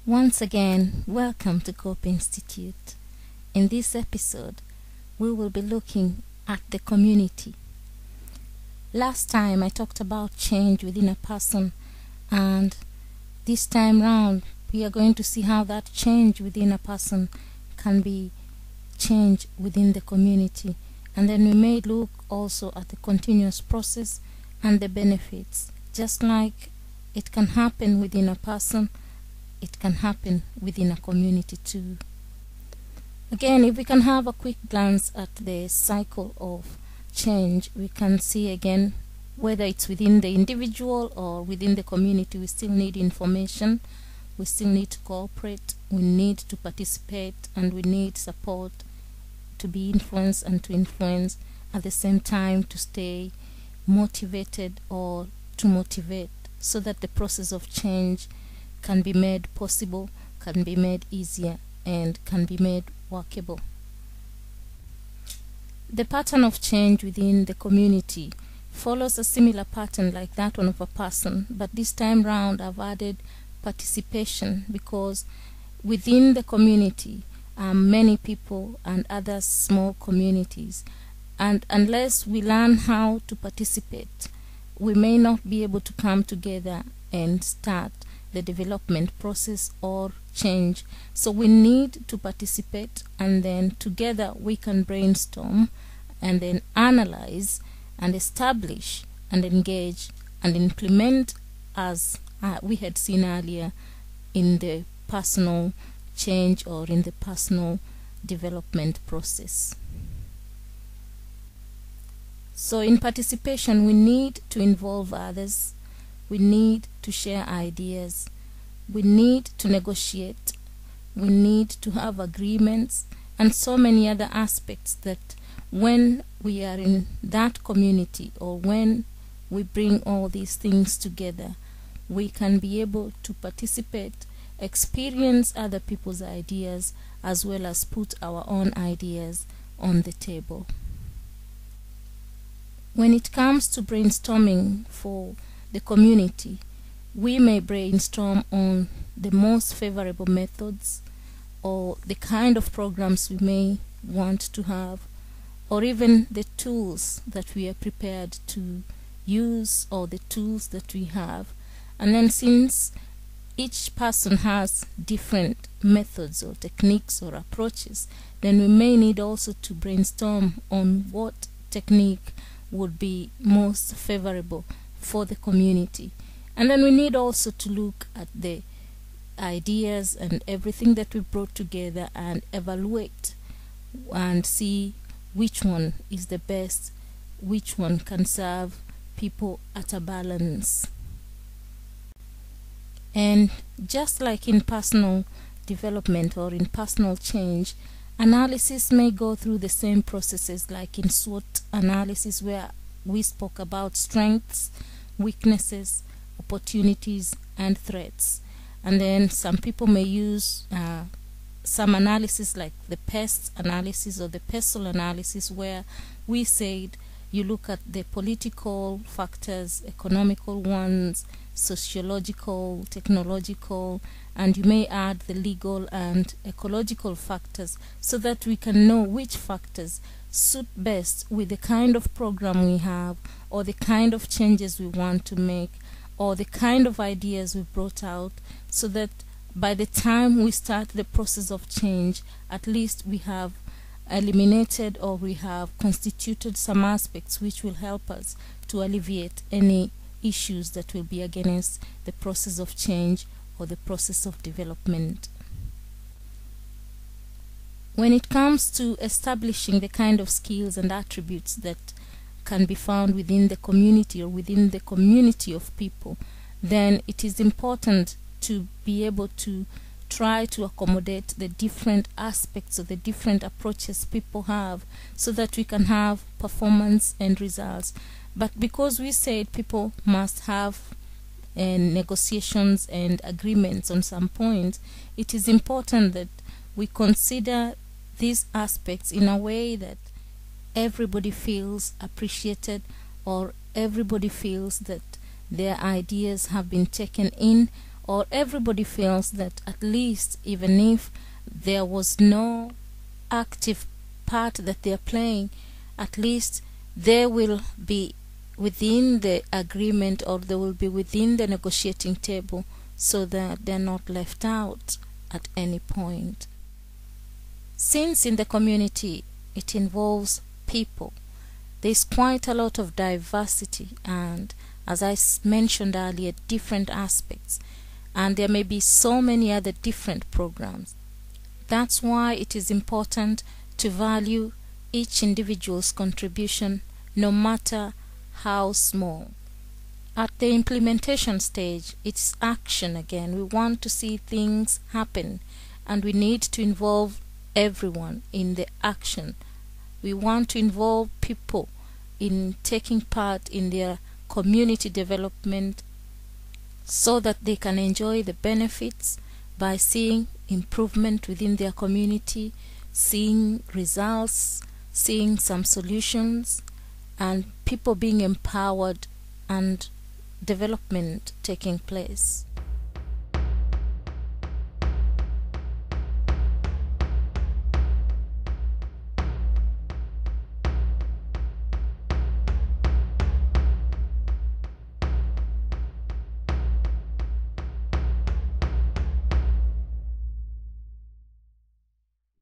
Once again, welcome to Cope Institute. In this episode, we will be looking at the community. Last time I talked about change within a person, and this time round we are going to see how that change within a person can be change within the community. And then we may look also at the continuous process and the benefits. Just like it can happen within a person, it can happen within a community too. Again, if we can have a quick glance at the cycle of change, we can see again whether it's within the individual or within the community, we still need information, we still need to cooperate, we need to participate, and we need support to be influenced and to influence at the same time, to stay motivated or to motivate, so that the process of change can be made possible, can be made easier, and can be made workable. The pattern of change within the community follows a similar pattern like that one of a person, but this time round I've added participation, because within the community are many people and other small communities, and unless we learn how to participate, we may not be able to come together and start the development process or change. So we need to participate, and then together we can brainstorm and then analyze and establish and engage and implement, as we had seen earlier in the personal change or in the personal development process. So in participation, we need to involve others, we need to share ideas, we need to negotiate, we need to have agreements, and so many other aspects that when we are in that community, or when we bring all these things together, we can be able to participate, experience other people's ideas, as well as put our own ideas on the table. When it comes to brainstorming for the community, we may brainstorm on the most favorable methods, or the kind of programs we may want to have, or even the tools that we are prepared to use, or the tools that we have. And then, since each person has different methods or techniques or approaches, then we may need also to brainstorm on what technique would be most favorable for the community. And then we need also to look at the ideas and everything that we brought together and evaluate and see which one is the best, which one can serve people at a balance. And just like in personal development or in personal change, analysis may go through the same processes like in SWOT analysis, where we spoke about strengths, weaknesses, opportunities, and threats. And then some people may use some analysis like the PEST analysis or the PESTLE analysis, where we said you look at the political factors, economical ones, sociological, technological, and you may add the legal and ecological factors, so that we can know which factors suit best with the kind of program we have, or the kind of changes we want to make, or the kind of ideas we brought out, so that by the time we start the process of change, at least we have eliminated, or we have constituted some aspects which will help us to alleviate any issues that will be against the process of change or the process of development. When it comes to establishing the kind of skills and attributes that can be found within the community or within the community of people, then it is important to be able to try to accommodate the different aspects of the different approaches people have, so that we can have performance and results. But because we said people must have negotiations and agreements on some points, it is important that we consider these aspects in a way that everybody feels appreciated, or everybody feels that their ideas have been taken in, or everybody feels that at least even if there was no active part that they are playing, at least they will be within the agreement, or they will be within the negotiating table, so that they're not left out at any point. Since in the community it involves people, there's quite a lot of diversity, and as I mentioned earlier, different aspects, and there may be so many other different programs. That's why it is important to value each individual's contribution, no matter how small. At the implementation stage, it's action again. We want to see things happen, and we need to involve everyone in the action. We want to involve people in taking part in their community development, so that they can enjoy the benefits by seeing improvement within their community, seeing results, seeing some solutions, and people being empowered and development taking place.